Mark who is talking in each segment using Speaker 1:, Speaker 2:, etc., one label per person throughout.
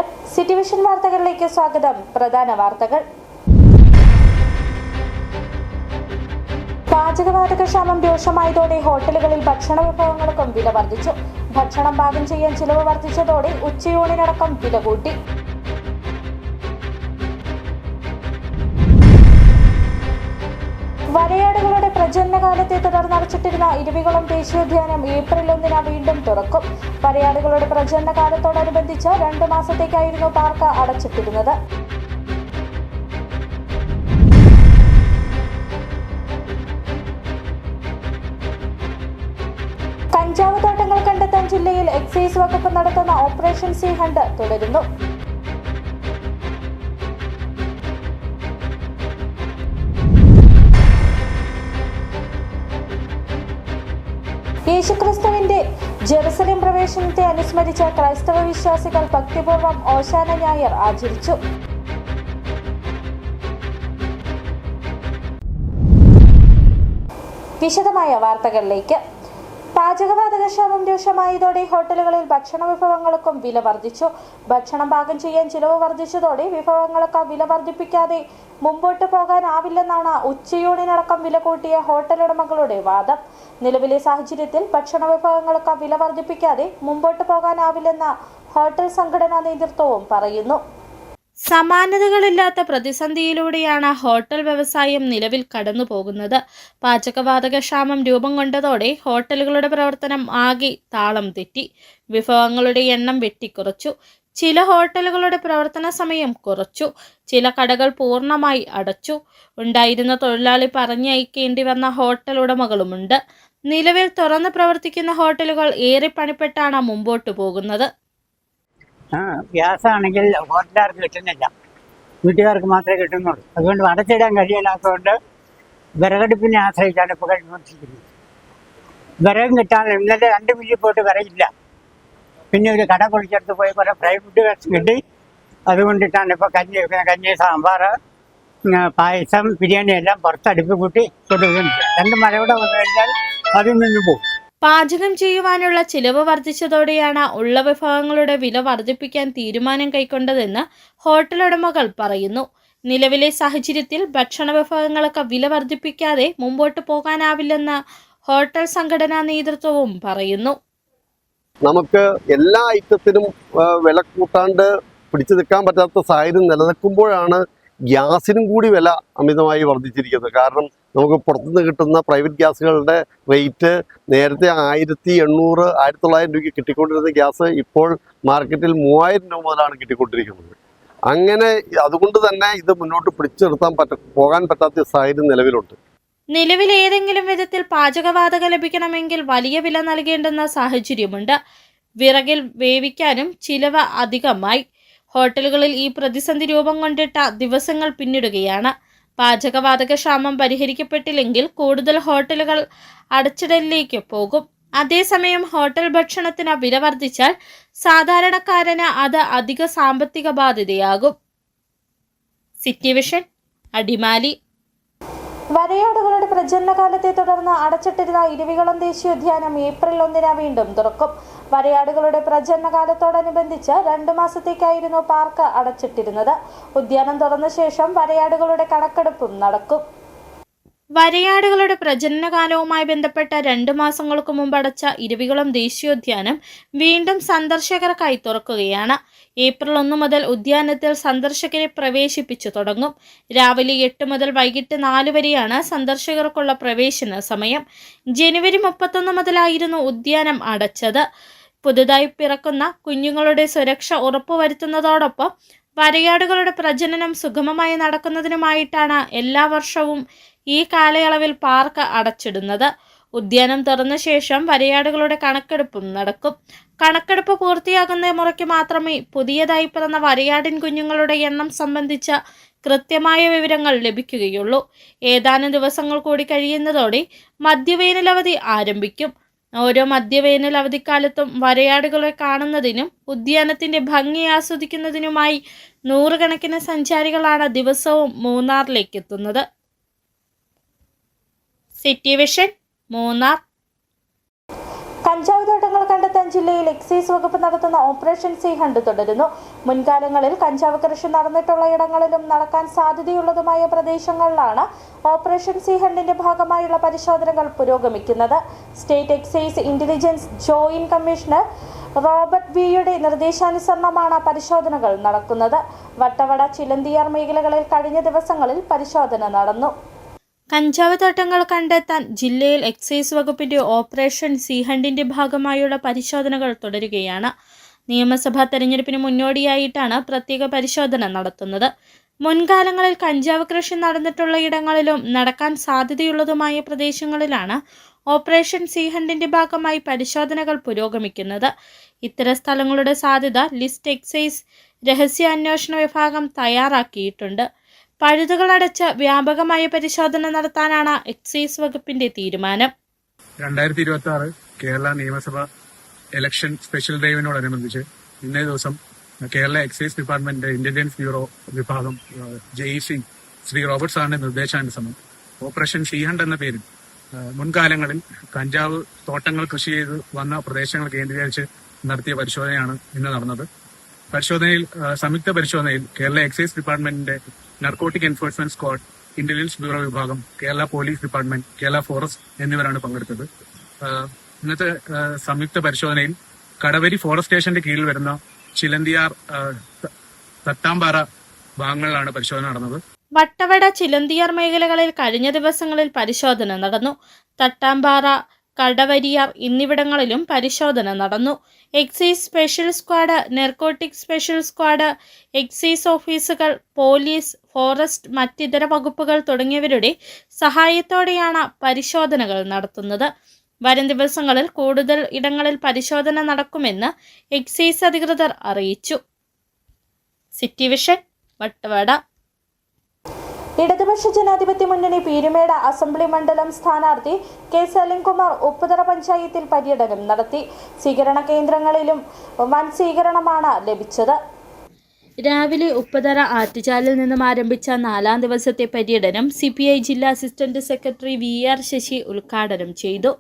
Speaker 1: നമസ്കാരം. City vision വാർത്തകളിലേക്ക് സ്വാഗതം. പ്രധാന വാർത്തകൾ. പാചകവാതക ക്ഷാമം രൂക്ഷമായതോടെ ഹോട്ടലുകളിൽ ഭക്ഷണ വിഭവങ്ങൾക്കും വില വർദ്ധിച്ചു. ഭക്ഷണം പാകം ചെയ്യാൻ ചിലവ് വർദ്ധിച്ചതോടെ ഉച്ചയൂണിനടക്കം വില കൂട്ടി. വരയാടുകളുടെ പ്രജനനകാലത്തെ തുടർന്ന് അടച്ചിട്ടിരുന്ന ഇരവികുളം ദേശീയോദ്യാനം ഏപ്രിൽ 1 വീണ്ടും തുറക്കും. വരയാടുകളുടെ പ്രജനനകാലത്തോടനുബന്ധിച്ച് 2 മാസത്തേക്കായിരുന്നു പാർക്ക് അടച്ചിട്ടിരുന്നത്. കഞ്ചാവ് തോട്ടങ്ങൾ കണ്ടെത്താൻ ജില്ലയിൽ എക്സൈസ് വകുപ്പ് നടത്തുന്ന ഓപ്പറേഷൻ സി ഹണ്ട് തുടരുന്നു. യേശുക്രിസ്തുവിന്റെ ജെറുസലേം പ്രവേശനത്തെ അനുസ്മരിച്ച ക്രൈസ്തവ വിശ്വാസികൾ ഭക്തിപൂർവ്വം ഓശാന ഞായർ ആചരിച്ചു. വിശദമായ വാർത്തകളിലേക്ക്. പാചകവാതക ക്ഷാമം രൂക്ഷമായതോടെ ഹോട്ടലുകളിൽ ഭക്ഷണ വിഭവങ്ങൾക്കും വില വർദ്ധിച്ചു. ഭക്ഷണം പാകം ചെയ്യാൻ ചിലവ് വർദ്ധിച്ചതോടെ വിഭവങ്ങൾക്ക് വില വർദ്ധിപ്പിക്കാതെ മുമ്പോട്ട് പോകാനാവില്ലെന്നാണ് ഉച്ചയൂണിനടക്കം വില കൂട്ടിയ ഹോട്ടൽ ഉടമകളുടെ വാദം. നിലവിലെ സാഹചര്യത്തിൽ ഭക്ഷണ വിഭവങ്ങൾക്ക് വില വർദ്ധിപ്പിക്കാതെ മുമ്പോട്ട് പോകാനാവില്ലെന്ന് ഹോട്ടൽ സംഘടനാ നേതൃത്വവും പറയുന്നു. സമാനതകളില്ലാത്ത പ്രതിസന്ധിയിലൂടെയാണ് ഹോട്ടൽ വ്യവസായം നിലവിൽ കടന്നു പോകുന്നത്. പാചകവാതക ക്ഷാമം രൂപം കൊണ്ടതോടെ ഹോട്ടലുകളുടെ പ്രവർത്തനം ആകെ താളം തെറ്റി. വിഭവങ്ങളുടെ എണ്ണം വെട്ടിക്കുറച്ചു. ചില ഹോട്ടലുകളുടെ പ്രവർത്തന സമയം കുറച്ചു. ചില കടകൾ പൂർണ്ണമായി അടച്ചു. ഉണ്ടായിരുന്ന തൊഴിലാളി പറഞ്ഞയക്കേണ്ടി വന്ന ഹോട്ടൽ ഉടമകളുമുണ്ട്. നിലവിൽ തുറന്ന് പ്രവർത്തിക്കുന്ന ഹോട്ടലുകൾ ഏറെ പണിപ്പെട്ടാണ് മുമ്പോട്ട് പോകുന്നത്.
Speaker 2: ഗ്യാസ് ആണെങ്കിൽ ഹോട്ടലുകാർക്ക് കിട്ടുന്നില്ല, വീട്ടുകാർക്ക് മാത്രമേ കിട്ടുന്നുള്ളൂ. അതുകൊണ്ട് അടച്ചിടാൻ കഴിയില്ലാത്തതുകൊണ്ട് വിറകടുപ്പിനെ ആശ്രയിച്ചാണ് ഇപ്പോൾ കഴിഞ്ഞുകൊണ്ടിരിക്കുന്നത്. വിറകും കിട്ടാൻ ഇന്നലെ 2 മില്ലിൽ പോയിട്ട് വിറകില്ല. പിന്നെ ഒരു കട പൊളിച്ചെടുത്ത് പോയി കുറേ ഫ്രൈ ഫുഡ് കിട്ടി. അതുകൊണ്ടിട്ടാണ് ഇപ്പോൾ കഞ്ഞി സാമ്പാർ പായസം ബിരിയാണി എല്ലാം പുറത്തടുപ്പ് കൂട്ടി കൊടുക്കുന്നുണ്ട്. 2 മഴയോടെ വന്നു കഴിഞ്ഞാൽ അതിൽ നിന്ന് പോകും.
Speaker 1: പാചകം ചെയ്യുവാനുള്ള ചിലവ് വർദ്ധിച്ചതോടെയാണ് ഉള്ള വിഭവങ്ങളുടെ വില വർദ്ധിപ്പിക്കാൻ തീരുമാനം കൈക്കൊണ്ടതെന്ന് ഹോട്ടൽ ഉടമകൾ പറയുന്നു. നിലവിലെ സാഹചര്യത്തിൽ ഭക്ഷണ വിഭവങ്ങൾക്ക് വില വർദ്ധിപ്പിക്കാതെ മുമ്പോട്ട് പോകാനാവില്ലെന്ന് ഹോട്ടൽ സംഘടനാ നേതൃത്വവും പറയുന്നു.
Speaker 3: നമുക്ക് എല്ലാ ഐറ്റത്തിനും വില കൂട്ടാണ്ട് പിടിച്ചു നിൽക്കാൻ പറ്റാത്ത സാഹചര്യം നിലനിൽക്കുമ്പോഴാണ് ഗ്യാസിനും കൂടി വില അമിതമായി വർദ്ധിച്ചിരിക്കുന്നത്. കാരണം നമുക്ക് പുറത്തുനിന്ന് കിട്ടുന്ന പ്രൈവറ്റ് ഗ്യാസുകളുടെ റേറ്റ് നേരത്തെ 1800 1900 രൂപയ്ക്ക് കിട്ടിക്കൊണ്ടിരുന്ന ഗ്യാസ് ഇപ്പോൾ മാർക്കറ്റിൽ 3000 രൂപ മുതലാണ് കിട്ടിക്കൊണ്ടിരിക്കുന്നത്. അങ്ങനെ അതുകൊണ്ട് തന്നെ ഇത് മുന്നോട്ട് പിടിച്ചു നിർത്താൻ പോകാൻ പറ്റാത്ത സാഹചര്യം നിലവിലുണ്ട്.
Speaker 1: നിലവിൽ ഏതെങ്കിലും വിധത്തിൽ പാചകവാതകം ലഭിക്കണമെങ്കിൽ വലിയ വില നൽകേണ്ടുന്ന സാഹചര്യമുണ്ട്. വിറകിൽ വേവിക്കാനും ചിലവ് അധികമായി. ഹോട്ടലുകളിൽ ഈ പ്രതിസന്ധി രൂപം കൊണ്ടിട്ട ദിവസങ്ങൾ പിന്നിടുകയാണ്. പാചകവാതക ക്ഷാമം പരിഹരിക്കപ്പെട്ടില്ലെങ്കിൽ കൂടുതൽ ഹോട്ടലുകൾ അടച്ചിടലിലേക്ക് പോകും. അതേസമയം ഹോട്ടൽ ഭക്ഷണത്തിന് വില വർദ്ധിച്ചാൽ സാധാരണക്കാരന് അത് അധിക സാമ്പത്തിക ബാധ്യതയാകും. City vision, Adimali. വരയാടുകളുടെ പ്രജനനകാലത്തെ തുടർന്ന് അടച്ചിട്ടിരുന്ന ഇരവികുളം ദേശീയോദ്യാനം ഏപ്രിൽ 1 വീണ്ടും തുറക്കും. വരയാടുകളുടെ പ്രജനനകാലത്തോടനുബന്ധിച്ച് 2 മാസത്തേക്കായിരുന്നു പാർക്ക് അടച്ചിട്ടിരുന്നത്. ഉദ്യാനം തുറന്ന ശേഷം വരയാടുകളുടെ കണക്കെടുപ്പും നടക്കും. വരയാടുകളുടെ പ്രജനനകാലവുമായി ബന്ധപ്പെട്ട 2 മാസങ്ങൾക്ക് മുമ്പ് അടച്ച ഇരവികുളം ദേശീയോദ്യാനം വീണ്ടും സന്ദർശകർക്കായി തുറക്കുകയാണ്. ഏപ്രിൽ 1 മുതൽ ഉദ്യാനത്തിൽ സന്ദർശകരെ പ്രവേശിപ്പിച്ചു തുടങ്ങും. രാവിലെ 8 മുതൽ വൈകിട്ട് 4 വരെയാണ് സന്ദർശകർക്കുള്ള പ്രവേശന സമയം. ജനുവരി 31 മുതലായിരുന്നു ഉദ്യാനം അടച്ചത്. പുതുതായി പിറക്കുന്ന കുഞ്ഞുങ്ങളുടെ സുരക്ഷ ഉറപ്പുവരുത്തുന്നതോടൊപ്പം വരയാടുകളുടെ പ്രജനനം സുഗമമായി നടക്കുന്നതിനുമായിട്ടാണ് എല്ലാ വർഷവും ഈ കാലയളവിൽ പാർക്ക് അടച്ചിടുന്നത്. ഉദ്യാനം തുറന്ന ശേഷം വരയാടുകളുടെ കണക്കെടുപ്പും നടക്കും. കണക്കെടുപ്പ് പൂർത്തിയാകുന്ന മുറയ്ക്ക് മാത്രമേ പുതിയതായി പിറന്ന വരയാടിൻ കുഞ്ഞുങ്ങളുടെ എണ്ണം സംബന്ധിച്ച കൃത്യമായ വിവരങ്ങൾ ലഭിക്കുകയുള്ളൂ. ഏതാനും ദിവസങ്ങൾ കൂടി കഴിയുന്നതോടെ മധ്യവേനലവധി ആരംഭിക്കും. ഓരോ മധ്യവേനൽ അവധിക്കാലത്തും വരയാടുകളെ കാണുന്നതിനും ഉദ്യാനത്തിന്റെ ഭംഗി ആസ്വദിക്കുന്നതിനുമായി 100 കണക്കിന് സഞ്ചാരികളാണ് ദിവസവും മൂന്നാറിലേക്ക് എത്തുന്നത്. City vision, Munnar. കഞ്ചാവ് തോട്ടങ്ങൾ കണ്ടെത്താൻ ജില്ലയിൽ എക്സൈസ് വകുപ്പ് നടത്തുന്ന ഓപ്പറേഷൻ സി ഹണ്ട് തുടരുന്നു. മുൻകാലങ്ങളിൽ കഞ്ചാവ് കൃഷി നടന്നിട്ടുള്ള ഇടങ്ങളിലും നടക്കാൻ സാധ്യതയുള്ളതുമായ പ്രദേശങ്ങളിലാണ് ഓപ്പറേഷൻ സി ഹണ്ടിന്റെ ഭാഗമായുള്ള പരിശോധനകൾ പുരോഗമിക്കുന്നത്. State excise intelligence joint commissioner Robert വിയുടെ നിർദ്ദേശാനുസരണമാണ് പരിശോധനകൾ നടക്കുന്നത്. വട്ടവട, ചിലന്തിയാർ മേഖലകളിൽ കഴിഞ്ഞ ദിവസങ്ങളിൽ പരിശോധന നടന്നു. കഞ്ചാവ് തോട്ടങ്ങൾ കണ്ടെത്താൻ ജില്ലയിൽ എക്സൈസ് വകുപ്പിന്റെ ഓപ്പറേഷൻ സി ഹണ്ടിന്റെ ഭാഗമായുള്ള പരിശോധനകൾ തുടരുകയാണ്. നിയമസഭാ തെരഞ്ഞെടുപ്പിന് മുന്നോടിയായിട്ടാണ് പ്രത്യേക പരിശോധന നടത്തുന്നത്. മുൻകാലങ്ങളിൽ കഞ്ചാവ് കൃഷി നടന്നിട്ടുള്ള ഇടങ്ങളിലും നടക്കാൻ സാധ്യതയുള്ളതുമായ പ്രദേശങ്ങളിലാണ് ഓപ്പറേഷൻ സി ഹണ്ടിന്റെ ഭാഗമായി പരിശോധനകൾ പുരോഗമിക്കുന്നത്. ഇത്തരം സ്ഥലങ്ങളുടെ സാധ്യത ലിസ്റ്റ് എക്സൈസ് രഹസ്യാന്വേഷണ വിഭാഗം തയ്യാറാക്കിയിട്ടുണ്ട്. പഴുതുകളടച്ച് വ്യാപകമായ പരിശോധന നടത്താനാണ് എക്സൈസ് വകുപ്പിന്റെ തീരുമാനം.
Speaker 4: 2026 കേരള നിയമസഭ ഇലക്ഷൻ സ്പെഷ്യൽ ഡ്രൈവിനോടനുബന്ധിച്ച് ഇന്നേ ദിവസം Kerala excise department intelligence bureau വിഭാഗം ജെഇസി ശ്രീ റോബർട്ട് സാറിന്റെ നിർദ്ദേശാനുസരണം ഓപ്പറേഷൻ സി ഹണ്ട് എന്ന പേരിൽ മുൻകാലങ്ങളിൽ കഞ്ചാവ് തോട്ടങ്ങൾ കൃഷി ചെയ്ത് വന്ന പ്രദേശങ്ങൾ കേന്ദ്രീകരിച്ച് നടത്തിയ പരിശോധനയാണ് ഇന്ന് നടന്നത്. സംയുക്ത പരിശോധനയിൽ കേരള എക്സൈസ് ഡിപ്പാർട്ട്മെന്റിന്റെ narcotic enforcement squad, intelligence bureau വിഭാഗം, Kerala police department, Kerala forest എന്നിവരാണ് പങ്കെടുത്തത്. ഇന്നത്തെ സംയുക്ത പരിശോധനയിൽ കടവരി ഫോറസ്റ്റ് സ്റ്റേഷന്റെ കീഴിൽ വരുന്ന ചിലന്തിയാർ, തട്ടാമ്പാറ ഭാഗങ്ങളിലാണ് പരിശോധന നടന്നത്.
Speaker 1: വട്ടവട, ചിലന്തിയാർ മേഖലകളിൽ കഴിഞ്ഞ ദിവസങ്ങളിൽ പരിശോധന നടന്നു. തട്ടാമ്പാറ, കടവരിയാർ എന്നിവിടങ്ങളിലും പരിശോധന നടന്നു. Excise special squad, narcotic special squad, excise ഓഫീസുകൾ, പോലീസ്, ഫോറസ്റ്റ്, മറ്റിതര വകുപ്പുകൾ തുടങ്ങിയവരുടെ സഹായത്തോടെയാണ് പരിശോധനകൾ നടത്തുന്നത്. വരും ദിവസങ്ങളിൽ കൂടുതൽ ഇടങ്ങളിൽ പരിശോധന നടക്കുമെന്ന് എക്സൈസ് അധികൃതർ അറിയിച്ചു. City vision, Vattavada. ഇടതുപക്ഷ ജനാധിപത്യ മുന്നണി പീരുമേട് അസംബ്ലി മണ്ഡലം സ്ഥാനാർത്ഥി കെ സലിംകുമാർ ഉപ്പുതറ പഞ്ചായത്തിൽ പര്യടനം നടത്തി. സ്വീകരണ കേന്ദ്രങ്ങളിലും വൻ സ്വീകരണമാണ് ലഭിച്ചത്. രാവിലെ ഉപ്പുതറ ആറ്റുചാലിൽ നിന്നും ആരംഭിച്ച 4ാം ദിവസത്തെ പര്യടനം CPI ജില്ലാ അസിസ്റ്റന്റ് സെക്രട്ടറി VR ശശി ഉദ്ഘാടനം ചെയ്തു.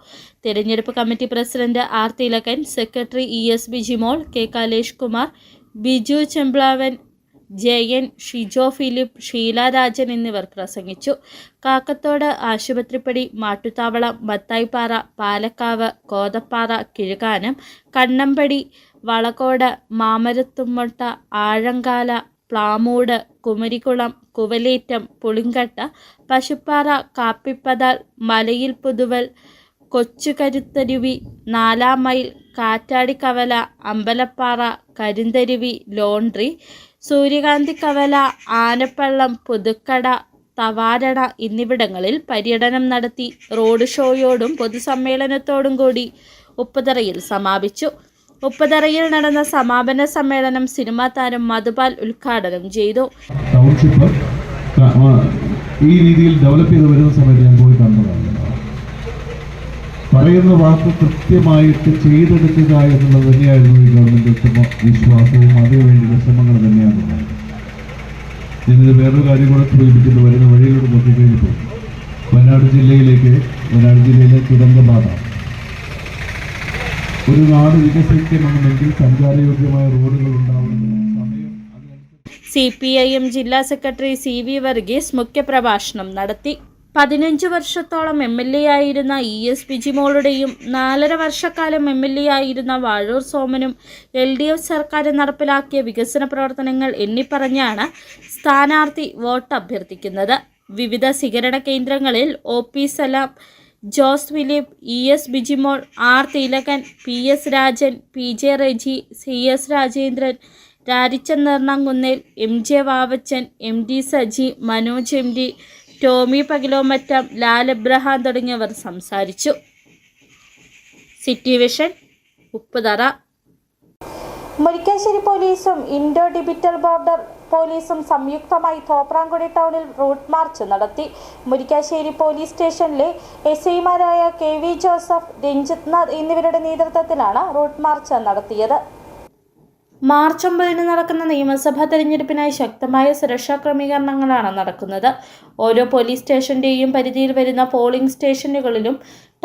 Speaker 1: തെരഞ്ഞെടുപ്പ് committee president R Thilakan, secretary ES Bijimol, K Kalesh Kumar, Biju Chemplavan, Jayan, Shijo Philip, Sheela Rajan എന്നിവർ പ്രസംഗിച്ചു. കാക്കത്തോട്, ആശുപത്രിപ്പടി, മാട്ടുത്താവളം, മത്തായിപ്പാറ, പാലക്കാവ്, കോതപ്പാറ, കിഴുകാനം, കണ്ണമ്പടി, വളകോട്, മാമരത്തുമ്മട്ട, ആഴങ്കാല, പ്ലാമൂട്, കുമരിക്കുളം, കുവലേറ്റം, പുളിങ്കട്ട, പശുപ്പാറ, കാപ്പിപ്പതാൽ, മലയിൽ പുതുവൽ, കൊച്ചുകരുത്തരുവി, 4 മൈൽ, കാറ്റാടിക്കവല, അമ്പലപ്പാറ, കരിന്തരുവി, ലോണ്ട്രി, സൂര്യകാന്തിക്കവല, ആനപ്പള്ളം, പുതുക്കട, തവാരണ എന്നിവിടങ്ങളിൽ പര്യടനം നടത്തി. റോഡ് ഷോയോടും പൊതുസമ്മേളനത്തോടും കൂടി ഉപ്പുതറയിൽ സമാപിച്ചു. ഉപ്പുതറയിൽ നടന്ന സമാപന സമ്മേളനം സിനിമാ താരം മധുപാൽ ഉദ്ഘാടനം ചെയ്തു.
Speaker 5: ഈ രീതിയിൽ ഡെവലപ്പ് ചെയ്ത് വരുന്ന സമയത്ത് ഞാൻ പോയി കണ്ടതാണ്. പറയുന്ന വാക്ക് കൃത്യമായിട്ട് ചെയ്തെടുക്കുക എന്നുള്ളത് തന്നെയായിരുന്നു ഈ ഗവൺമെന്റ് വിശ്വാസവും അതിനുവേണ്ടിയുള്ള ശ്രമങ്ങൾ തന്നെയാണ്. ഞാനിത് വേറൊരു കാര്യം കൂടെ സൂചിപ്പിച്ചിട്ട് വരുന്ന വഴിയിലൂടെ നോക്കിക്കഴിഞ്ഞപ്പോൾ വയനാട് ജില്ലയിലെ തുരങ്കപാത ഒരു നാട് വികസിക്കണമെങ്കിൽ സഞ്ചാരയോഗ്യമായ റോഡുകൾ ഉണ്ടാവുന്ന സമയം.
Speaker 1: CPIM ജില്ലാ സെക്രട്ടറി CV വർഗീസ് മുഖ്യപ്രഭാഷണം നടത്തി. 15 വർഷത്തോളം MLA ആയിരുന്ന ES ബിജിമോളുടെയും 4.5 വർഷക്കാലം MLA ആയിരുന്ന വാഴൂർ സോമനും LDF സർക്കാർ നടപ്പിലാക്കിയ വികസന പ്രവർത്തനങ്ങൾ എണ്ണിപ്പറഞ്ഞാണ് സ്ഥാനാർത്ഥി വോട്ട് അഭ്യർത്ഥിക്കുന്നത്. വിവിധ സ്വീകരണ കേന്ദ്രങ്ങളിൽ OP Salam, Jose Philip, ES Bijimol, R Thilakan, PS Rajan, PJ Reji, CS Rajendran, Rarichan Nernankunnel, MJ Vavachan, MD Saji, Manoj MD, Tomy Pakilomattam, Lal Abraham തുടങ്ങിയവർ സംസാരിച്ചു. City vision, Upputhara. മുരിക്കാശ്ശേരി പോലീസും ഇൻഡോ ഡിജിറ്റൽ ബോർഡർ പോലീസും സംയുക്തമായി തോപ്രാംകുടി ടൗണിൽ റൂട്ട് മാർച്ച് നടത്തി. മുരിക്കാശ്ശേരി പോലീസ് സ്റ്റേഷനിലെ SIമാരായ KV ജോസഫ്, രഞ്ജിത് നാഥ് എന്നിവരുടെ നേതൃത്വത്തിലാണ് റൂട്ട് മാർച്ച് നടത്തിയത്. മാർച്ച് 9 നടക്കുന്ന നിയമസഭാ തെരഞ്ഞെടുപ്പിനായി ശക്തമായ സുരക്ഷാ ക്രമീകരണങ്ങളാണ് നടക്കുന്നത്. ഓരോ പോലീസ് സ്റ്റേഷന്റെയും പരിധിയിൽ വരുന്ന പോളിംഗ് സ്റ്റേഷനുകളിലും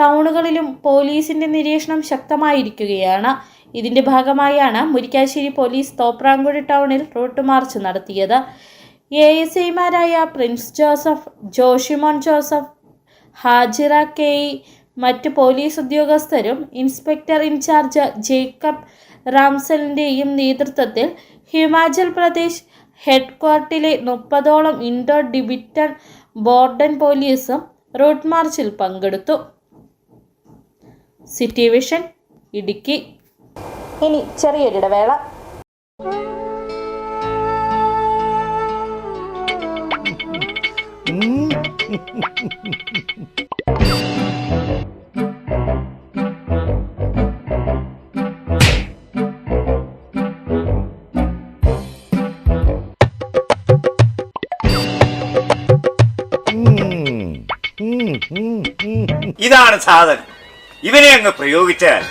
Speaker 1: ടൗണുകളിലും പോലീസിന്റെ നിരീക്ഷണം ശക്തമായിരിക്കുകയാണ്. ഇതിന്റെ ഭാഗമായാണ് മുരിക്കാശ്ശേരി പോലീസ് തോപ്രാംകുടി ടൗണിൽ റൂട്ട് മാർച്ച് നടത്തിയത്. ASIമാരായ പ്രിൻസ് ജോസഫ്, ജോഷിമോൻ ജോസഫ്, ഹാജിറ KE, മറ്റ് പോലീസ് ഉദ്യോഗസ്ഥരും ഇൻസ്പെക്ടർ ഇൻചാർജ് ജേക്കബ് റാംസലിൻ്റെയും നേതൃത്വത്തിൽ ഹിമാചൽ പ്രദേശ് ഹെഡ്ക്വാർട്ടറിലെ 30ഓളം ഇൻഡോ ഡിവിഷൻ ബോർഡൻ പോലീസും റൂട്ട് മാർച്ചിൽ പങ്കെടുത്തു. City vision Idukki. ഇനി ചെറിയൊരിടവേള.
Speaker 6: ഇതാണ് സാധനം. ഇവനെ അങ്ങ് പ്രയോഗിച്ചാൽ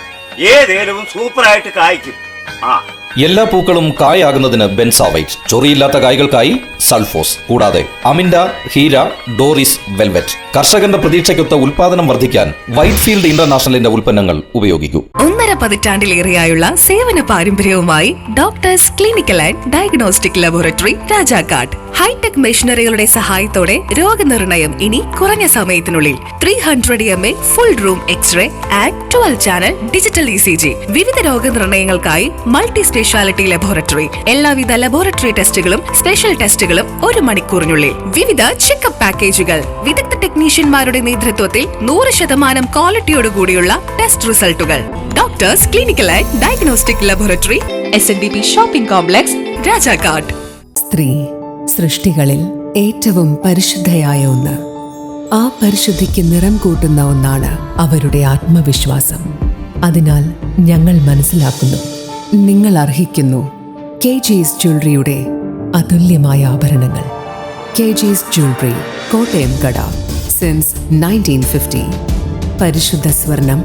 Speaker 6: ഏതേലും സൂപ്പറായിട്ട് കായ്ക്കും.
Speaker 7: എല്ലാ പൂക്കളും കായാകുന്നതിന് ബെൻസാവൈറ്റ്, ചൊറിയില്ലാത്ത കായ്കൾക്കായി സൾഫോസ്, കൂടാതെ അമിൻഡ, ഹീര, ഡോറിസ്, വെൽവെറ്റ്. കർഷകന്റെ പ്രതീക്ഷയ്ക്കൊത്ത ഉൽപാദനം വർദ്ധിക്കാൻ വൈറ്റ്ഫീൽഡ് ഇന്റർനാഷണലിന്റെ ഉൽപ്പന്നങ്ങൾ ഉപയോഗിക്കൂ.
Speaker 8: 1.5 പതിറ്റാണ്ടിലേറെയായുള്ള സേവന പാരമ്പര്യവുമായി doctors clinical and diagnostic laboratory Rajakkad. Hi tech മെഷീനറികളുടെ സഹായത്തോടെ രോഗനിർണയം ഇനി കുറഞ്ഞ സമയത്തിനുള്ളിൽ. 300 mA full room x ray and 12 channel digital ECG. വിവിധ രോഗനിർണയങ്ങൾക്കായി മൾട്ടി സ്പെഷ്യാലിറ്റി ലബോറട്ടറി. എല്ലാവിധ ലബോറട്ടറി ടെസ്റ്റുകളും സ്പെഷ്യൽ ടെസ്റ്റുകളും 1 മണിക്കൂറിനുള്ളിൽ. വിവിധ ചെക്കപ്പ് പാക്കേജുകൾ. വിദഗ്ധ ടെക്നീഷ്യന്മാരുടെ നേതൃത്വത്തിൽ 100% ക്വാളിറ്റിയോടുകൂടിയുള്ള ടെസ്റ്റ് റിസൾട്ടുകൾ. Doctors clinical and diagnostic laboratory, SNDP shopping complex, Rajakkad.
Speaker 9: സ്ത്രീ സൃഷ്ടികളിൽ ഏറ്റവും പരിശുദ്ധയായ ഒന്ന്. ആ പരിശുദ്ധിക്ക് നിറം കൂട്ടുന്ന ഒന്നാണ് അവരുടെ ആത്മവിശ്വാസം. അതിനാൽ ഞങ്ങൾ മനസ്സിലാക്കുന്നു, നിങ്ങൾ അർഹിക്കുന്നു KG's ജ്വല്ലറിയുടെ അതുല്യമായ ആഭരണങ്ങൾ. KG's ജ്വല്ലറി, കോട്ടയം കട, സിൻസ് 1950. പരിശുദ്ധ സ്വർണം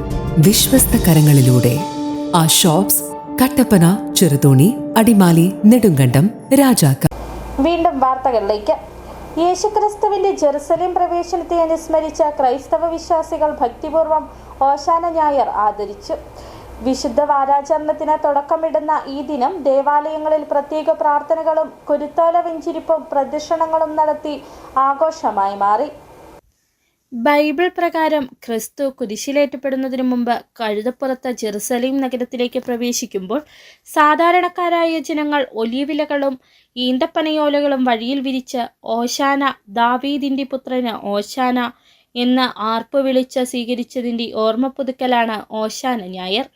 Speaker 9: വിശ്വസ്ത കരങ്ങളിലൂടെ. ആ ഷോപ്സ് കട്ടപ്പന, ചെറുതോണി, അടിമാലി, നെടുങ്കണ്ടം, രാജാക്കാട്.
Speaker 1: വീണ്ടും വാർത്തകളിലേക്ക്. യേശുക്രിസ്തുവിന്റെ ജെറുസലേം പ്രവേശനത്തെ അനുസ്മരിച്ച ക്രൈസ്തവ വിശ്വാസികൾ ഭക്തിപൂർവ്വം ഓശാന ഞായർ ആദരിച്ചു. വിശുദ്ധ വാരാചരണത്തിന് തുടക്കമിടുന്ന ഈ ദിനം ദേവാലയങ്ങളിൽ പ്രത്യേക പ്രാർത്ഥനകളും കുരുത്തോല വെഞ്ചിരിപ്പും പ്രദക്ഷിണങ്ങളും നടത്തി ആഘോഷമായി മാറി. ബൈബിൾ പ്രകാരം ക്രിസ്തു കുരിശിലേറ്റപ്പെടുന്നതിനു മുമ്പ് കഴുതപ്പുറത്ത് ജെറുസലേം നഗരത്തിലേക്ക് പ്രവേശിക്കുമ്പോൾ സാധാരണക്കാരായ ജനങ്ങൾ ഒലിവിലകളും ഈന്തപ്പനയോലകളും വഴിയിൽ വിരിച്ച് ഓശാന, ദാവീദിന്റെ പുത്രന് ഓശാന എന്ന് ആർപ്പ് വിളിച്ച് സ്വീകരിച്ചതിൻ്റെ ഓർമ്മ പുതുക്കലാണ് ഓശാന ഞായർ.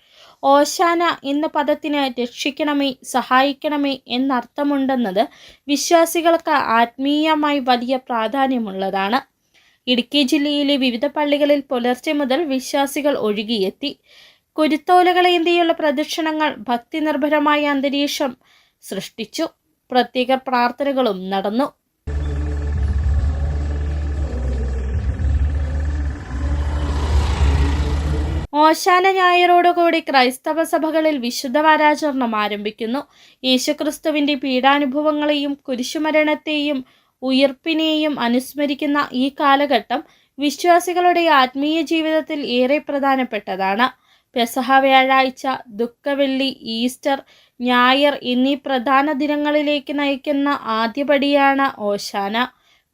Speaker 1: ഓശാന എന്ന പദത്തിന് രക്ഷിക്കണമേ, സഹായിക്കണമേ എന്നർത്ഥമുണ്ടെന്നത് വിശ്വാസികൾക്ക് ആത്മീയമായി വലിയ പ്രാധാന്യമുള്ളതാണ്. ഇടുക്കി ജില്ലയിലെ വിവിധ പള്ളികളിൽ പുലർച്ചെ മുതൽ വിശ്വാസികൾ ഒഴുകിയെത്തി. കുരുത്തോലകളേന്തിയുള്ള പ്രദക്ഷിണങ്ങൾ ഭക്തി നിർഭരമായ അന്തരീക്ഷം സൃഷ്ടിച്ചു. പ്രത്യേക പ്രാർത്ഥനകളും നടന്നു. ഓശാന ഞായറോടുകൂടി ക്രൈസ്തവ സഭകളിൽ വിശുദ്ധ വാരാചരണം ആരംഭിക്കുന്നു. യേശുക്രിസ്തുവിന്റെ പീഡാനുഭവങ്ങളെയും കുരിശുമരണത്തെയും ഉയിർപ്പിനെയും അനുസ്മരിക്കുന്ന ഈ കാലഘട്ടം വിശ്വാസികളുടെ ആത്മീയ ജീവിതത്തിൽ ഏറെ പ്രധാനപ്പെട്ടതാണ്. പെസഹ വ്യാഴാഴ്ച, ദുഃഖവെള്ളി, ഈസ്റ്റർ, ഞായർ എന്നീ പ്രധാന ദിനങ്ങളിലേക്ക് നയിക്കുന്ന ആദ്യപടിയാണ് ഓശാന.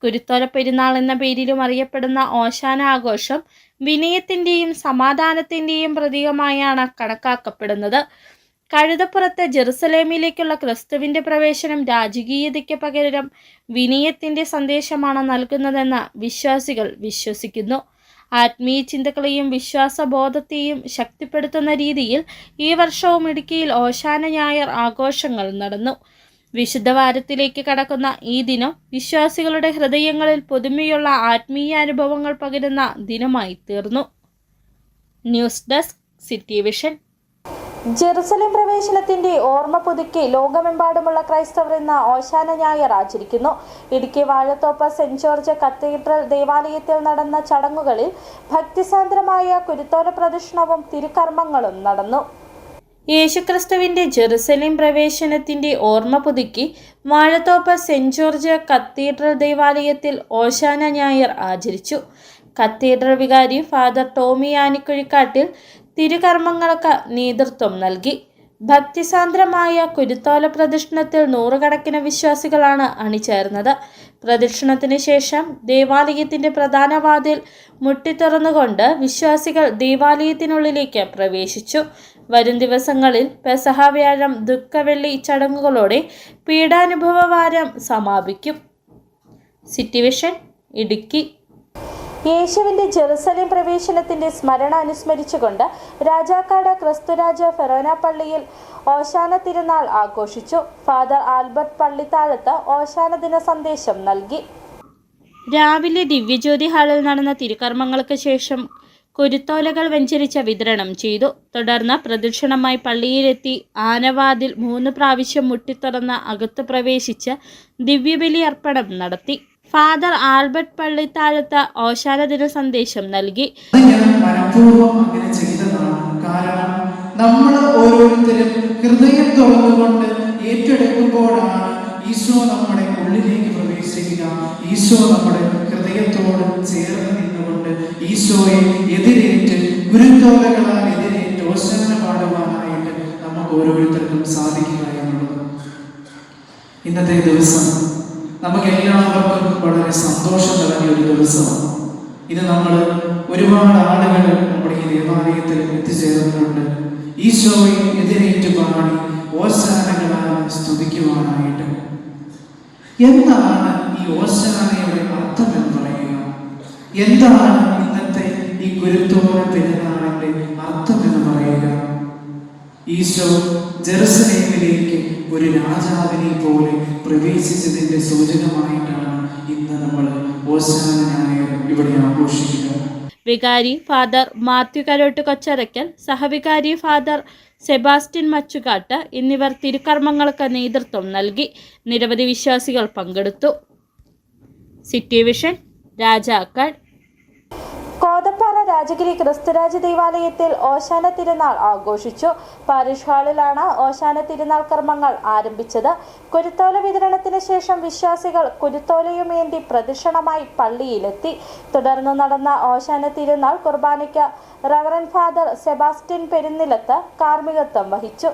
Speaker 1: കുരുത്തോല പെരുന്നാൾ എന്ന പേരിലും അറിയപ്പെടുന്ന ഓശാന ആഘോഷം വിനയത്തിൻ്റെയും സമാധാനത്തിൻ്റെയും പ്രതീകമായാണ് കണക്കാക്കപ്പെടുന്നത്. കഴുതപ്പുറത്ത് ജെറുസലേമിലേക്കുള്ള ക്രിസ്തുവിൻ്റെ പ്രവേശനം രാജകീയതയ്ക്ക് പകരം വിനയത്തിൻ്റെ സന്ദേശമാണ് നൽകുന്നതെന്ന് വിശ്വാസികൾ വിശ്വസിക്കുന്നു. ആത്മീയ ചിന്തകളെയും വിശ്വാസബോധത്തെയും ശക്തിപ്പെടുത്തുന്ന രീതിയിൽ ഈ വർഷവും ഇടുക്കിയിൽ ഓശാന ഞായർ ആഘോഷങ്ങൾ നടന്നു. വിശുദ്ധവാരത്തിലേക്ക് കടക്കുന്ന ഈ ദിനം വിശ്വാസികളുടെ ഹൃദയങ്ങളിൽ പുതുമയുള്ള ആത്മീയ അനുഭവങ്ങൾ പകരുന്ന ദിനമായി തീർന്നു. News desk, city vision. Jerusalem പ്രവേശനത്തിന്റെ ഓർമ്മ പുതുക്കി ലോകമെമ്പാടുമുള്ള ക്രൈസ്തവർ ഇന്ന് ഓശാന ഞായർ ആചരിക്കുന്നു. Idukki Vazhathope saint George cathedral ദേവാലയത്തിൽ നടന്ന ചടങ്ങുകളിൽ ഭക്തിസാന്ദ്രമായ കുരുത്തോല പ്രദക്ഷിണവും തിരുക്കർമ്മങ്ങളും നടന്നു. യേശുക്രിസ്തുവിന്റെ ജെറുസലേം പ്രവേശനത്തിന്റെ ഓർമ്മ പുതുക്കി വാഴത്തോപ്പ് സെന്റ് ജോർജ് കത്തീഡ്രൽ ദേവാലയത്തിൽ ഓശാന ഞായർ ആചരിച്ചു. കത്തീഡ്രൽ വികാരി ഫാദർ ടോമി ആനിക്കുഴിക്കാട്ടിൽ തിരുകർമ്മങ്ങൾക്ക് നേതൃത്വം നൽകി. ഭക്തിസാന്ദ്രമായ കുരുത്തോല പ്രദക്ഷിണത്തിൽ നൂറുകണക്കിന് വിശ്വാസികളാണ് അണിചേർന്നത്. പ്രദക്ഷിണത്തിന് ശേഷം ദേവാലയത്തിന്റെ പ്രധാന വാതിൽ മുട്ടിത്തുറന്നുകൊണ്ട് വിശ്വാസികൾ ദേവാലയത്തിനുള്ളിലേക്ക് പ്രവേശിച്ചു. വരും ദിവസങ്ങളിൽ പെസഹ വ്യാഴം ദുഃഖവെള്ളി ചടങ്ങുകളോടെ പീഡാനുഭവ വാരം സമാപിക്കും. City vision Idukki. യേശുവിന്റെ ജെറുസലേം പ്രവേശനത്തിന്റെ സ്മരണ അനുസ്മരിച്ചുകൊണ്ട് രാജാക്കാട് ക്രിസ്തുരാജ ഫെറോന പള്ളിയിൽ ഓശാന തിരുനാൾ ആഘോഷിച്ചു. ഫാദർ ആൽബർട്ട് പള്ളിത്താഴത്ത് ഓശാന ദിന സന്ദേശം നൽകി. രാവിലെ ദിവ്യജ്യോതി ഹാളിൽ നടന്ന തിരുക്കർമ്മങ്ങൾക്ക് ശേഷം കുരുത്തോലകൾ വെഞ്ചരിച്ച വിതരണം ചെയ്തു. തുടർന്ന് പ്രദക്ഷിണമായി പള്ളിയിലെത്തി ആനവാതിൽ 3 പ്രാവശ്യം മുട്ടിത്തുറന്ന് അകത്ത് പ്രവേശിച്ച് ദിവ്യബലി അർപ്പണം നടത്തി. ഫാദർ ആൽബർട്ട് പള്ളിത്താഴത്ത് ഓശാന ദിന സന്ദേശം നൽകി.
Speaker 10: മനഃപൂർവ്വം അങ്ങനെ ചെയ്തതാണ്. കാരണം നമ്മൾ ഓരോരുത്തരും ഹൃദയം തുറന്നുകൊണ്ട് ഏറ്റെടുക്കുമ്പോഴാണ് ഈശോ നമ്മുടെ ഉള്ളിലേക്ക് പ്രവേശിക്കുക. ഈശോ നമ്മുടെ ഹൃദയത്തോട് ചേർന്ന് നിന്നുകൊണ്ട് ഈശോയെ എതിരേറ്റ് ഗുരുത്തോലകളാൽ എതിരേറ്റ് ഓശാന പാടുവാനായിട്ട് നമുക്ക് ഓരോരുത്തർക്കും സാധിക്കുക എന്നുള്ളത്. ഇന്നത്തെ ദിവസം നമുക്കെല്ലാവർക്കും വളരെ സന്തോഷം നിറഞ്ഞ ഒരു ദിവസമാണ്. ഇത് നമ്മൾ ഒരുപാട് ആളുകൾ നമ്മുടെ ഈ ദേവാലയത്തിൽ എത്തിച്ചേർന്നിട്ടുണ്ട്. ഈശോയെ എതിരേറ്റ് പാടി ഓശാനകളാൽ സ്തുതിക്കുവാനായിട്ട്. എന്താണ് ഈ ഓശാനയുടെ അർത്ഥം എന്ന് പറയുക? എന്താണ് ഇന്നത്തെ ഈ ഗുരുത്തോല പെരുന്നാളിന്റെ അർത്ഥം എന്ന് പറയുക? ഈശോ ജെറുസലേമിലേക്ക് ഒരു രാജാവിനെ പോലെ പ്രവേശിച്ചതിന്റെ സൂചകമായിട്ടാണ് ഇന്ന് നമ്മൾ ഓശാന ഞായർ ഇവിടെ ആഘോഷിക്കുന്നത്.
Speaker 1: വികാരി ഫാദർ മാത്യു കരോട്ട് കൊച്ചരയ്ക്കൽ, സഹവികാരി ഫാദർ സെബാസ്റ്റ്യൻ മച്ചുകാട്ട് എന്നിവർ തിരുക്കർമ്മങ്ങൾക്ക് നേതൃത്വം നൽകി. നിരവധി വിശ്വാസികൾ പങ്കെടുത്തു. City vision Rajakkad. കോതപ്പാറ രാജഗിരി ക്രിസ്തുരാജ ദേവാലയത്തിൽ ഓശാന തിരുനാൾ ആഘോഷിച്ചു. പാരിഷ് ഹാളിലാണ് ഓശാന തിരുനാൾ കർമ്മങ്ങൾ ആരംഭിച്ചത്. കുരുത്തോല വിതരണത്തിന് ശേഷം വിശ്വാസികൾ കുരുത്തോലയുമേന്തി പ്രദക്ഷിണമായി പള്ളിയിലെത്തി. തുടർന്ന് നടന്ന ഓശാന തിരുനാൾ കുർബാനയ്ക്ക് റവറൻ ഫാദർ സെബാസ്റ്റ്യൻ പെരുന്നിലത്ത് കാർമ്മികത്വം വഹിച്ചു.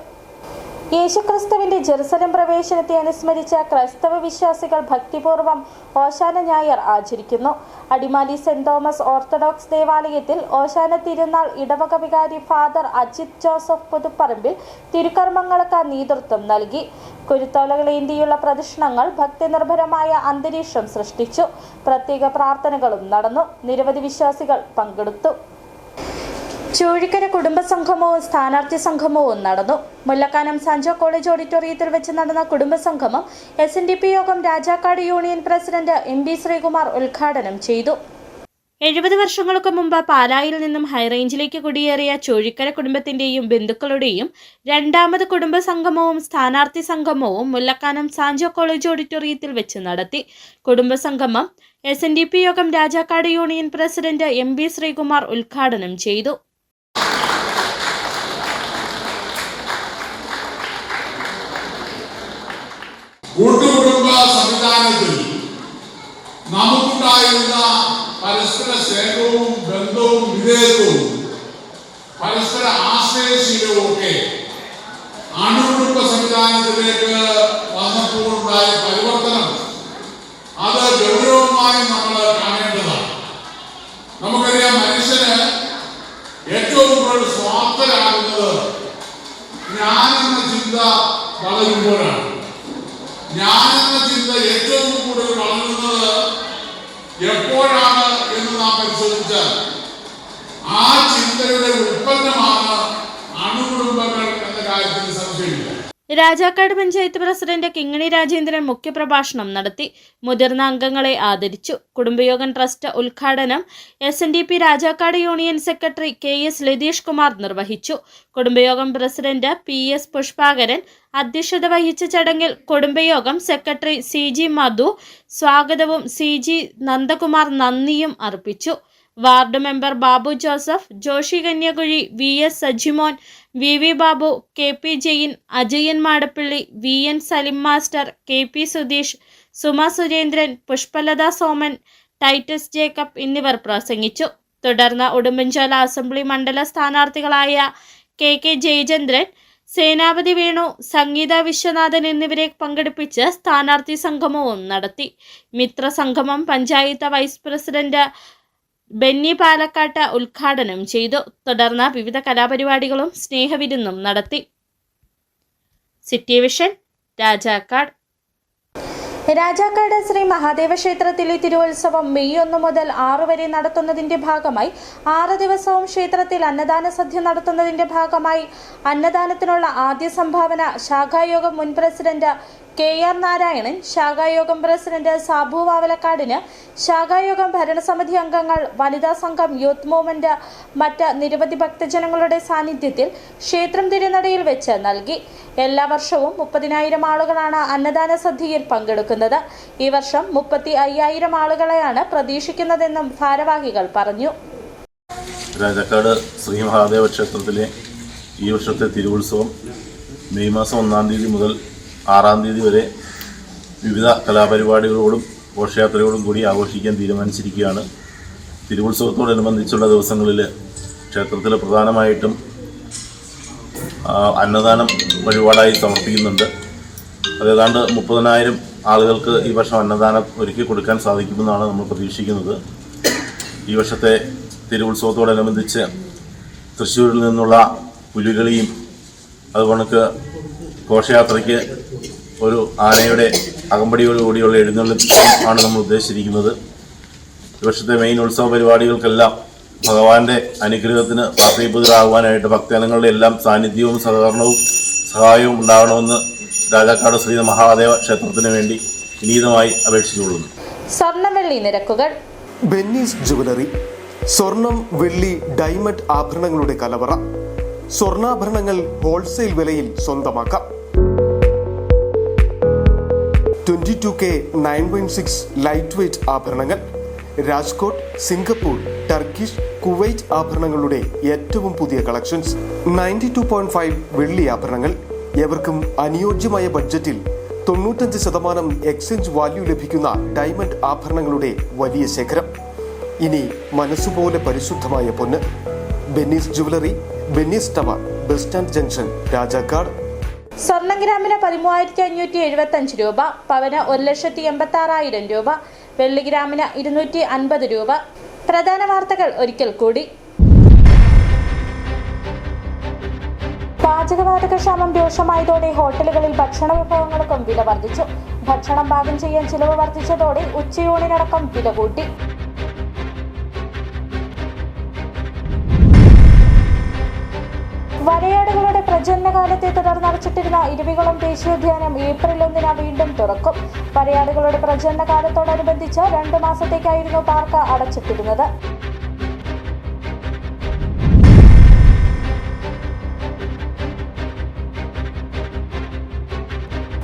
Speaker 1: യേശുക്രിസ്തുവിന്റെ ജെറുസലേം പ്രവേശനത്തെ അനുസ്മരിച്ച ക്രൈസ്തവ വിശ്വാസികൾ ഭക്തിപൂർവ്വം ഓശാന ഞായർ ആചരിക്കുന്നു. അടിമാലി സെന്റ് തോമസ് ഓർത്തഡോക്സ് ദേവാലയത്തിൽ ഓശാന തിരുനാൾ ഇടവക വികാരി ഫാദർ അജിത് ജോസഫ് പുതുപ്പറമ്പിൽ തിരുക്കർമ്മങ്ങൾക്ക് നേതൃത്വം നൽകി. കുരുത്തോലകളേന്തിയുള്ള പ്രദക്ഷിണങ്ങൾ ഭക്തിനിർഭരമായ അന്തരീക്ഷം സൃഷ്ടിച്ചു. പ്രത്യേക പ്രാർത്ഥനകളും നടന്നു. നിരവധി വിശ്വാസികൾ പങ്കെടുത്തു. ചൂഴിക്കര കുടുംബസംഗമവും സ്ഥാനാർത്ഥി സംഗമവും നടന്നു. മുല്ലക്കാനം സാൻജോ കോളേജ് ഓഡിറ്റോറിയത്തിൽ വെച്ച് നടന്ന കുടുംബസംഗമം SNDP യോഗം Rajakkad union president MB Sreekumar ഉദ്ഘാടനം ചെയ്തു. 70 വർഷങ്ങൾക്ക് മുമ്പ് പാലായിൽ നിന്നും ഹൈറേഞ്ചിലേക്ക് കുടിയേറിയ ചൂഴിക്കര കുടുംബത്തിന്റെയും ബന്ധുക്കളുടെയും രണ്ടാമത് കുടുംബസംഗമവും സ്ഥാനാർത്ഥി സംഗമവും മുല്ലക്കാനം സാൻജോ കോളേജ് ഓഡിറ്റോറിയത്തിൽ വെച്ച് നടത്തി. കുടുംബസംഗമം SNDP യോഗം Rajakkad union president MB Sreekumar ഉദ്ഘാടനം ചെയ്തു.
Speaker 11: കൂട്ടുകുടുംബ സംവിധാനത്തിൽ നമുക്കുണ്ടായിരുന്ന പരസ്പര സ്നേഹവും ബന്ധവും വിധേയത്വവും പരസ്പര ആശ്രയശീലവും ഒക്കെ അണുകുടുംബ സംവിധാനത്തിലേക്ക് വന്നപ്പോഴുണ്ടായ പരിവർത്തനം അത് ഗൗരവമായി നമ്മൾ കാണേണ്ടതാണ്. നമുക്കറിയാം, മനുഷ്യന് ഏറ്റവും കൂടുതൽ സ്വാർത്ഥരാകുന്നത് ഞാനെന്ന ചിന്ത വളരുമ്പോഴാണ്. ഞാനെന്ന ചിന്ത ഏറ്റവും കൂടുതൽ വളരുന്നത് എപ്പോഴാണ് എന്ന് നാം പരിശോധിച്ചാൽ ആ ചിന്തയുടെ ഉൽപ്പന്നമാണ് അണുകുടുംബങ്ങൾ എന്ന കാര്യത്തിൽ സംശയമില്ല.
Speaker 1: രാജാക്കാട് പഞ്ചായത്ത് പ്രസിഡന്റ് കിങ്ങിണി രാജേന്ദ്രൻ മുഖ്യപ്രഭാഷണം നടത്തി. മുതിർന്ന അംഗങ്ങളെ ആദരിച്ചു. കുടുംബയോഗം ട്രസ്റ്റ് ഉദ്ഘാടനം SNDP Rajakkad union secretary KS Latheesh Kumar നിർവഹിച്ചു. കുടുംബയോഗം പ്രസിഡന്റ് PS പുഷ്പാകരൻ അധ്യക്ഷത വഹിച്ച ചടങ്ങിൽ കുടുംബയോഗം സെക്രട്ടറി CG മധു സ്വാഗതവും CG നന്ദകുമാർ നന്ദിയും അർപ്പിച്ചു. Ward member Babu Joseph, Joshi Kanyakuzhi, VS Sajimon, VV Babu, KP Jain, Ajayan Madappally, VN Salim master, KP Sudheesh, Suma Surendran, Pushpalatha Soman, Titus Jacob എന്നിവർ പ്രസംഗിച്ചു. തുടർന്ന് ഉടുമ്പൻചോല അസംബ്ലി മണ്ഡല സ്ഥാനാർത്ഥികളായ KK ജയചന്ദ്രൻ, സേനാപതി വേണു, സംഗീത വിശ്വനാഥൻ എന്നിവരെ പങ്കെടുപ്പിച്ച് സ്ഥാനാർത്ഥി സംഗമവും നടത്തി. മിത്ര സംഗമം പഞ്ചായത്ത് വൈസ് പ്രസിഡന്റ് ബെന്നി പാലക്കാട്ട് ഉദ്ഘാടനം ചെയ്തു. തുടർന്ന് വിവിധ കലാപരിപാടികളും സ്നേഹവിരുന്നും നടത്തി. City vision, Rajakkad. രാജാക്കാട് ശ്രീ മഹാദേവ ക്ഷേത്രത്തിലെ തിരുവുത്സവം മെയ് 1 മുതൽ 6 വരെ നടത്തുന്നതിന്റെ ഭാഗമായി 6 ദിവസവും ക്ഷേത്രത്തിൽ അന്നദാന സദ്യ നടത്തുന്നതിന്റെ ഭാഗമായി അന്നദാനത്തിനുള്ള ആദ്യ സംഭാവന ശാഖായോഗം മുൻ പ്രസിഡന്റ് KR നാരായണൻ, ശാഖായോഗം പ്രസിഡന്റ് സാബു വാവലക്കാടിന്, ശാഖായോഗം ഭരണസമിതി അംഗങ്ങൾ, വനിതാ സംഘം, യൂത്ത് മൂവ്മെന്റ്, മറ്റ് നിരവധി ഭക്തജനങ്ങളുടെ സാന്നിധ്യത്തിൽ ക്ഷേത്രം തിരുനടയിൽ വെച്ച് നൽകി. എല്ലാ വർഷവും 30,000 ആളുകളാണ് അന്നദാന സദ്യയിൽ പങ്കെടുക്കുന്നത്. ഈ വർഷം 35,000 ആളുകളെയാണ് പ്രതീക്ഷിക്കുന്നതെന്നും ഭാരവാഹികൾ പറഞ്ഞു.
Speaker 12: രാജാക്കാട് ശ്രീ മഹാദേവ ക്ഷേത്രത്തിലെ ഈ വർഷത്തെ തിരുവുത്സവം മെയ് മാസം 1-ാം തീയതി മുതൽ 6-ാം തീയതി വരെ വിവിധ കലാപരിപാടികളോടും ഘോഷയാത്രയോടും കൂടി ആഘോഷിക്കാൻ തീരുമാനിച്ചിരിക്കുകയാണ്. തിരുവുത്സവത്തോടനുബന്ധിച്ചുള്ള ദിവസങ്ങളിൽ ക്ഷേത്രത്തിൽ പ്രധാനമായിട്ടും അന്നദാനം വഴിപാടായി സമർപ്പിക്കുന്നുണ്ട്. അത് ഏതാണ്ട് 30,000 ആളുകൾക്ക് ഈ വർഷം അന്നദാനം ഒരുക്കി കൊടുക്കാൻ സാധിക്കുമെന്നാണ് നമ്മൾ പ്രതീക്ഷിക്കുന്നത്. ഈ വർഷത്തെ തിരുവുത്സവത്തോടനുബന്ധിച്ച് തൃശ്ശൂരിൽ നിന്നുള്ള പുലികളിയും അതുകൊണ്ട് ഘോഷയാത്രയ്ക്ക് ഒരു ആനയുടെ അകമ്പടിയോടുകൂടിയുള്ള എഴുന്നള്ളിപ്പാണ് നമ്മൾ ഉദ്ദേശിച്ചിരിക്കുന്നത്. ഈ വർഷത്തെ മെയിൻ ഉത്സവ പരിപാടികൾക്കെല്ലാം ഭഗവാന്റെ അനുഗ്രഹത്തിന് പാത്രീഭൂതരാകുവാനായിട്ട് ഭക്തജനങ്ങളുടെ എല്ലാം സാന്നിധ്യവും സഹായവും ഉണ്ടാകണമെന്ന് രാജാക്കാട് ശ്രീ മഹാദേവ ക്ഷേത്രത്തിന് വേണ്ടി വിനീതമായി അപേക്ഷിച്ചുകൊള്ളുന്നു.
Speaker 1: സ്വർണ്ണവെള്ളി നിരക്കുകൾ.
Speaker 13: ബെന്നീസ് ജുവലറി, സ്വർണം, വെള്ളി, ഡയമണ്ട് ആഭരണങ്ങളുടെ കലവറ. സ്വർണ്ണാഭരണങ്ങൾ ഹോൾസെയിൽ വിലയിൽ സ്വന്തമാക്കാം. 22K 916 ലൈറ്റ് വെയ്റ്റ് ആഭരണങ്ങൾ, രാജ്കോട്ട്, സിംഗപ്പൂർ, ടർക്കിഷ്, കുവൈറ്റ് ആഭരണങ്ങളുടെ ഏറ്റവും പുതിയ കളക്ഷൻസ്. 92.5 വെള്ളി ആഭരണങ്ങൾ. എവർക്കും അനുയോജ്യമായ ബഡ്ജറ്റിൽ 95% എക്സ്ചേഞ്ച് വാല്യൂ ലഭിക്കുന്ന ഡയമണ്ട് ആഭരണങ്ങളുടെ വലിയ ശേഖരം. ഇനി മനസ്സുപോലെ പരിശുദ്ധമായ പൊന്ന്. Benny's jewellery, Benny's tower, bus stand junction, Rajakkad.
Speaker 1: സ്വർണം ഗ്രാമിന് 13,575 രൂപ, പവന് 1,86,000 രൂപ, വെള്ളി ഗ്രാമിന് 250 രൂപ. പ്രധാന വാർത്തകൾ ഒരിക്കൽ കൂടി. പാചകവാതക ക്ഷാമം രൂക്ഷമായതോടെ ഹോട്ടലുകളിൽ ഭക്ഷണ വിഭവങ്ങൾക്കും വില വർദ്ധിച്ചു. ഭക്ഷണം പാകം ചെയ്യാൻ ചിലവ് വർദ്ധിച്ചതോടെ ഉച്ചയൂണിനടക്കം വില കൂട്ടി. വരയാടുകളുടെ പ്രജനനകാലത്തെ തുടർന്ന് അടച്ചിട്ടിരുന്ന ഇരവികുളം ദേശീയോദ്യാനം ഏപ്രിൽ 1 വീണ്ടും തുറക്കും. വരയാടുകളുടെ പ്രജനനകാലത്തോടനുബന്ധിച്ച് 2 മാസത്തേക്കായിരുന്നു പാർക്ക് അടച്ചിട്ടിരുന്നത്.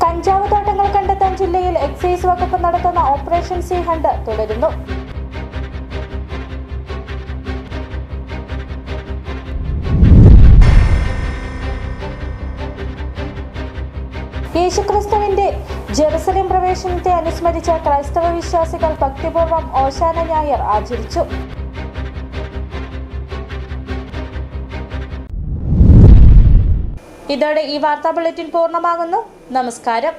Speaker 1: കഞ്ചാവ് തോട്ടങ്ങൾ കണ്ടെത്താൻ ജില്ലയിൽ എക്സൈസ് വകുപ്പ് നടത്തുന്ന ഓപ്പറേഷൻ സി ഹണ്ട് തുടരുന്നു. യേശുക്രിസ്തുവിന്റെ ജെറുസലേം പ്രവേശനത്തെ അനുസ്മരിച്ച ക്രൈസ്തവ വിശ്വാസികൾ ഭക്തിപൂർവ്വം ഓശാന ഞായർ ആചരിച്ചു. ഇതോടെ ഈ വാർത്താ ബുള്ളറ്റിൻ പൂർണ്ണമാകുന്നു. നമസ്കാരം.